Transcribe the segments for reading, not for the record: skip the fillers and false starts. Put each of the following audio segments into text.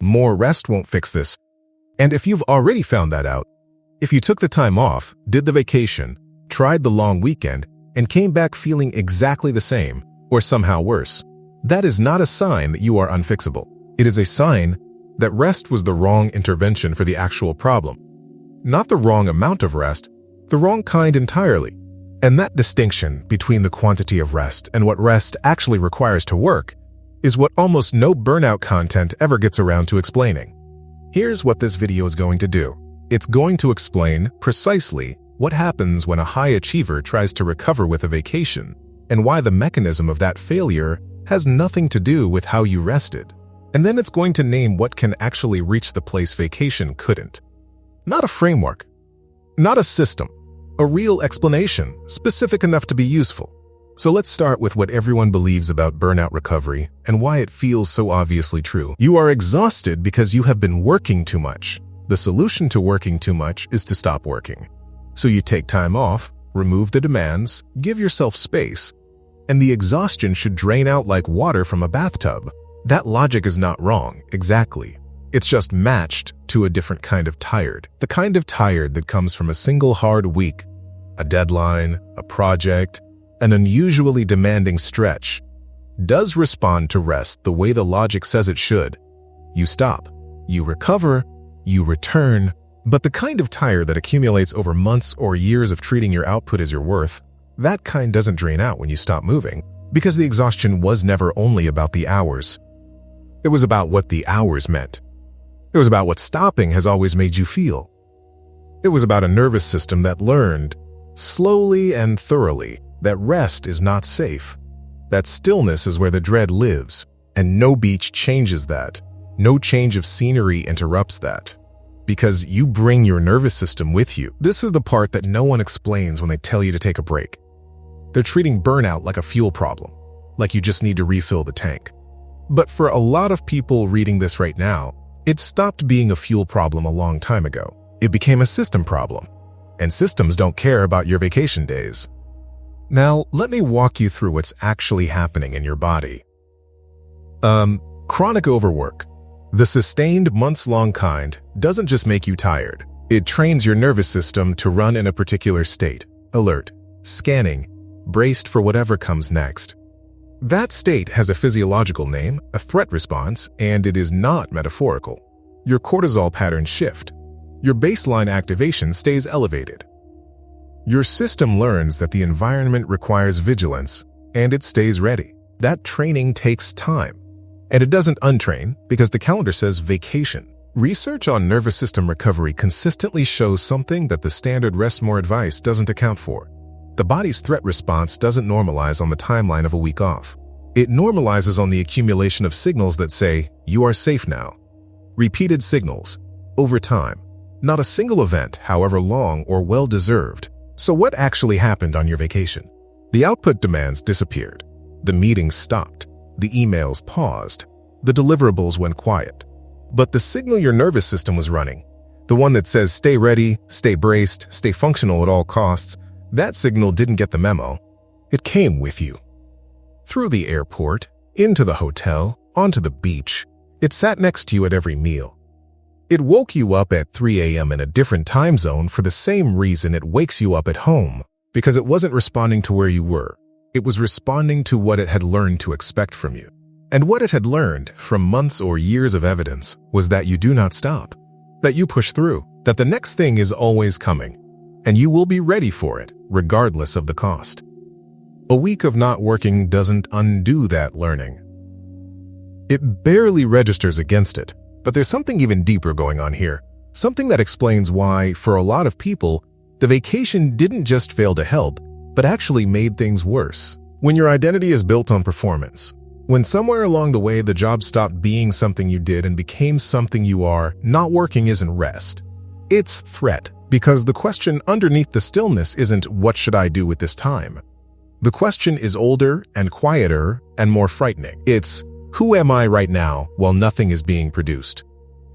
More rest won't fix this. And if you've already found that out, if you took the time off, did the vacation, tried the long weekend, and came back feeling exactly the same, or somehow worse, that is not a sign that you are unfixable. It is a sign that rest was the wrong intervention for the actual problem. Not the wrong amount of rest, the wrong kind entirely. And that distinction between the quantity of rest and what rest actually requires to work is what almost no burnout content ever gets around to explaining. Here's what this video is going to do. It's going to explain precisely what happens when a high achiever tries to recover with a vacation, and why the mechanism of that failure has nothing to do with how you rested. And then it's going to name what can actually reach the place vacation couldn't. Not a framework, not a system, a real explanation, specific enough to be useful. So let's start with what everyone believes about burnout recovery and why it feels so obviously true. You are exhausted because you have been working too much. The solution to working too much is to stop working. So you take time off, remove the demands, give yourself space, and the exhaustion should drain out like water from a bathtub. That logic is not wrong, exactly. It's just matched to a different kind of tired. The kind of tired that comes from a single hard week, a deadline, a project, an unusually demanding stretch, does respond to rest the way the logic says it should. You stop, you recover, you return, but the kind of tired that accumulates over months or years of treating your output as your worth, that kind doesn't drain out when you stop moving, because the exhaustion was never only about the hours. It was about what the hours meant. It was about what stopping has always made you feel. It was about a nervous system that learned, slowly and thoroughly, that rest is not safe, that stillness is where the dread lives, and no beach changes that. No change of scenery interrupts that, because you bring your nervous system with you. This is the part that no one explains when they tell you to take a break. They're treating burnout like a fuel problem, like you just need to refill the tank. But for a lot of people reading this right now, it stopped being a fuel problem a long time ago. It became a system problem, and systems don't care about your vacation days. Now, let me walk you through what's actually happening in your body. Chronic overwork, the sustained months-long kind, doesn't just make you tired. It trains your nervous system to run in a particular state, alert, scanning, braced for whatever comes next. That state has a physiological name, a threat response, and it is not metaphorical. Your cortisol patterns shift. Your baseline activation stays elevated. Your system learns that the environment requires vigilance, and it stays ready. That training takes time. And it doesn't untrain because the calendar says vacation. Research on nervous system recovery consistently shows something that the standard rest more advice doesn't account for. The body's threat response doesn't normalize on the timeline of a week off. It normalizes on the accumulation of signals that say, you are safe now. Repeated signals, over time. Not a single event, however long or well-deserved. So what actually happened on your vacation? The output demands disappeared. The meetings stopped. The emails paused. The deliverables went quiet. But the signal your nervous system was running, the one that says stay ready, stay braced, stay functional at all costs, that signal didn't get the memo. It came with you. Through the airport, into the hotel, onto the beach. It sat next to you at every meal. It woke you up at 3 a.m. in a different time zone for the same reason it wakes you up at home, because it wasn't responding to where you were. It was responding to what it had learned to expect from you. And what it had learned from months or years of evidence was that you do not stop, that you push through, that the next thing is always coming, and you will be ready for it, regardless of the cost. A week of not working doesn't undo that learning. It barely registers against it, but there's something even deeper going on here, something that explains why, for a lot of people, the vacation didn't just fail to help, but actually made things worse. When your identity is built on performance, when somewhere along the way the job stopped being something you did and became something you are, not working isn't rest. It's threat, because the question underneath the stillness isn't what should I do with this time? The question is older and quieter and more frightening. It's who am I right now while nothing is being produced?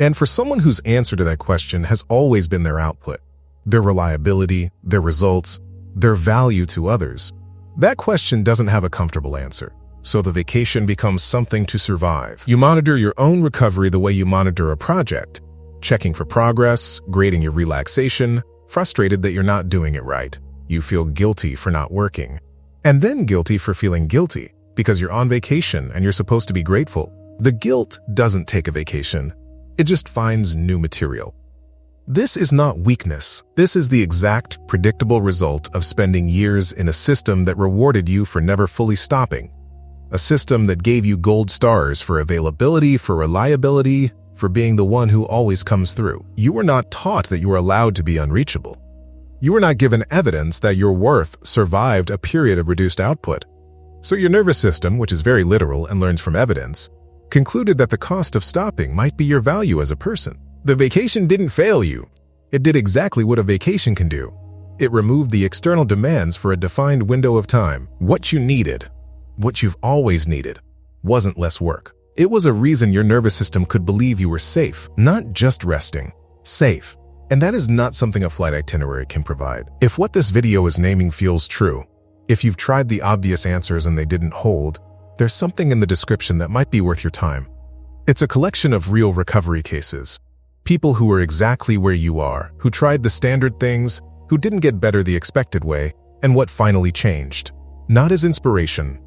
And for someone whose answer to that question has always been their output, their reliability, their results, their value to others, that question doesn't have a comfortable answer. so the vacation becomes something to survive. You monitor your own recovery the way you monitor a project, checking for progress, grading your relaxation, frustrated that you're not doing it right. You feel guilty for not working, and then guilty for feeling guilty because you're on vacation and you're supposed to be grateful. The guilt doesn't take a vacation. It just finds new material. This is not weakness. This is the exact, predictable result of spending years in a system that rewarded you for never fully stopping. A system that gave you gold stars for availability, for reliability, for being the one who always comes through. You were not taught that you were allowed to be unreachable. You were not given evidence that your worth survived a period of reduced output. So your nervous system, which is very literal and learns from evidence, concluded that the cost of stopping might be your value as a person. The vacation didn't fail you. It did exactly what a vacation can do. It removed the external demands for a defined window of time. What you needed, what you've always needed, wasn't less work. It was a reason your nervous system could believe you were safe, not just resting, safe. And that is not something a flight itinerary can provide. If what this video is naming feels true, if you've tried the obvious answers and they didn't hold, there's something in the description that might be worth your time. It's a collection of real recovery cases. People who are exactly where you are, who tried the standard things, who didn't get better the expected way, and what finally changed. Not as inspiration,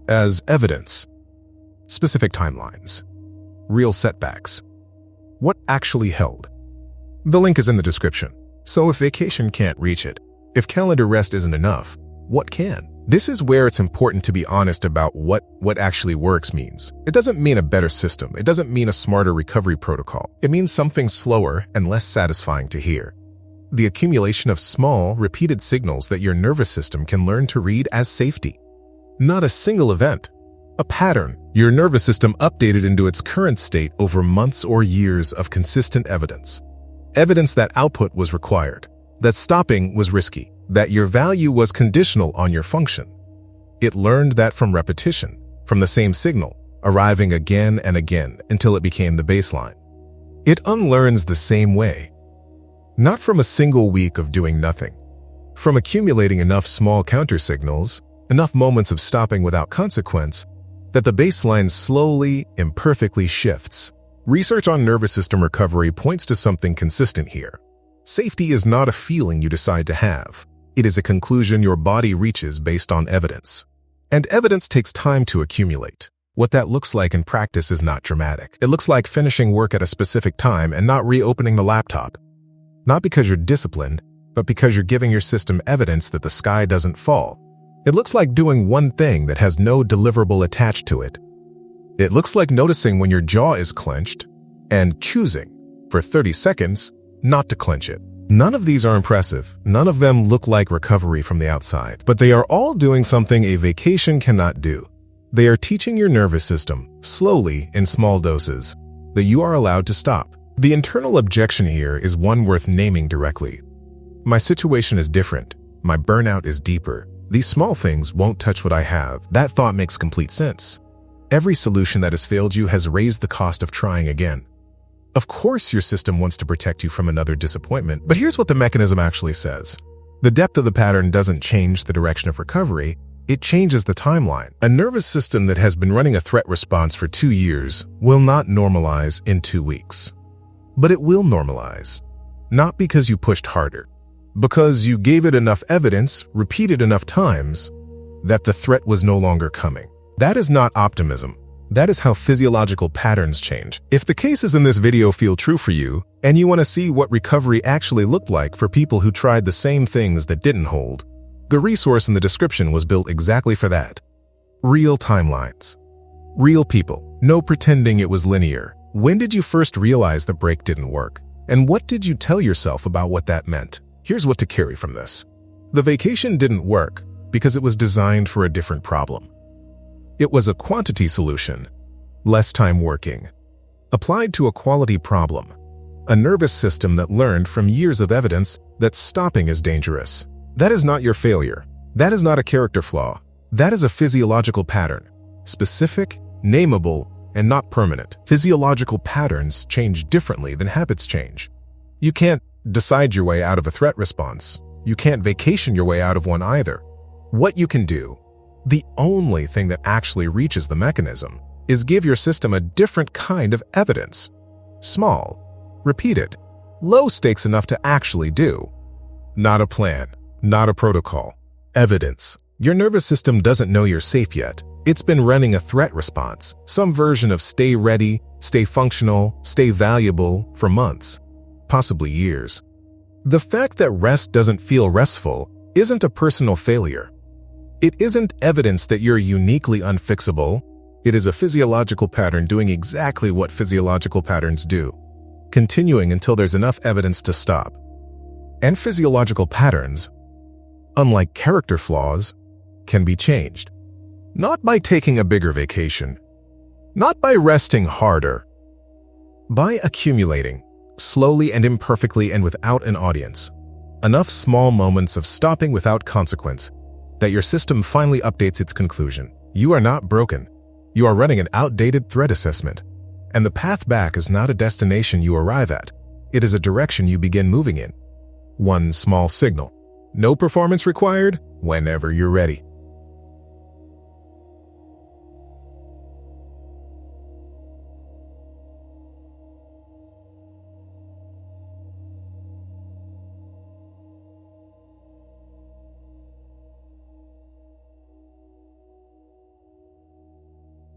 as evidence. Specific timelines. Real setbacks. What actually held? The link is in the description. So if vacation can't reach it, if calendar rest isn't enough, what can? This is where it's important to be honest about what actually works means. It doesn't mean a better system. It doesn't mean a smarter recovery protocol. It means something slower and less satisfying to hear. The accumulation of small, repeated signals that your nervous system can learn to read as safety. Not a single event. A pattern. Your nervous system updated into its current state over months or years of consistent evidence. Evidence that output was required, that stopping was risky, that your value was conditional on your function. It learned that from repetition, from the same signal, arriving again and again until it became the baseline. It unlearns the same way. Not from a single week of doing nothing, from accumulating enough small countersignals, enough moments of stopping without consequence, that the baseline slowly, imperfectly shifts. Research on nervous system recovery points to something consistent here. Safety is not a feeling you decide to have. It is a conclusion your body reaches based on evidence. And evidence takes time to accumulate. What that looks like in practice is not dramatic. It looks like finishing work at a specific time and not reopening the laptop. Not because you're disciplined, but because you're giving your system evidence that the sky doesn't fall. It looks like doing one thing that has no deliverable attached to it. It looks like noticing when your jaw is clenched and choosing, for 30 seconds, not to clench it. None of these are impressive. None of them look like recovery from the outside, but they are all doing something a vacation cannot do. They are teaching your nervous system, slowly in small doses, that you are allowed to stop. The internal objection here is one worth naming directly. My situation is different. My burnout is deeper. These small things won't touch what I have. That thought makes complete sense. Every solution that has failed you has raised the cost of trying again. Of course your system wants to protect you from another disappointment, but here's what the mechanism actually says. The depth of the pattern doesn't change the direction of recovery, it changes the timeline. A nervous system that has been running a threat response for 2 years will not normalize in 2 weeks. But it will normalize. Not because you pushed harder, because you gave it enough evidence, repeated enough times, that the threat was no longer coming. That is not optimism. That is how physiological patterns change. If the cases in this video feel true for you, and you want to see what recovery actually looked like for people who tried the same things that didn't hold, the resource in the description was built exactly for that. Real timelines. Real people. No pretending it was linear. When did you first realize the break didn't work? And what did you tell yourself about what that meant? Here's what to carry from this. The vacation didn't work because it was designed for a different problem. It was a quantity solution, less time working, applied to a quality problem, a nervous system that learned from years of evidence that stopping is dangerous. That is not your failure. That is not a character flaw. That is a physiological pattern, specific, nameable, and not permanent. Physiological patterns change differently than habits change. You can't decide your way out of a threat response. You can't vacation your way out of one either. What you can do, The only thing that actually reaches the mechanism is give your system a different kind of evidence. Small, repeated, low stakes enough to actually do. Not a plan, not a protocol. Evidence. Your nervous system doesn't know you're safe yet. It's been running a threat response, some version of stay ready, stay functional, stay valuable for months, possibly years. The fact that rest doesn't feel restful isn't a personal failure. It isn't evidence that you're uniquely unfixable. It is a physiological pattern doing exactly what physiological patterns do, continuing until there's enough evidence to stop. And physiological patterns, unlike character flaws, can be changed. Not by taking a bigger vacation, not by resting harder, by accumulating, slowly and imperfectly and without an audience, enough small moments of stopping without consequence that your system finally updates its conclusion. You are not broken. You are running an outdated threat assessment, and the path back is not a destination you arrive at. It is a direction you begin moving in. One small signal. No performance required whenever you're ready.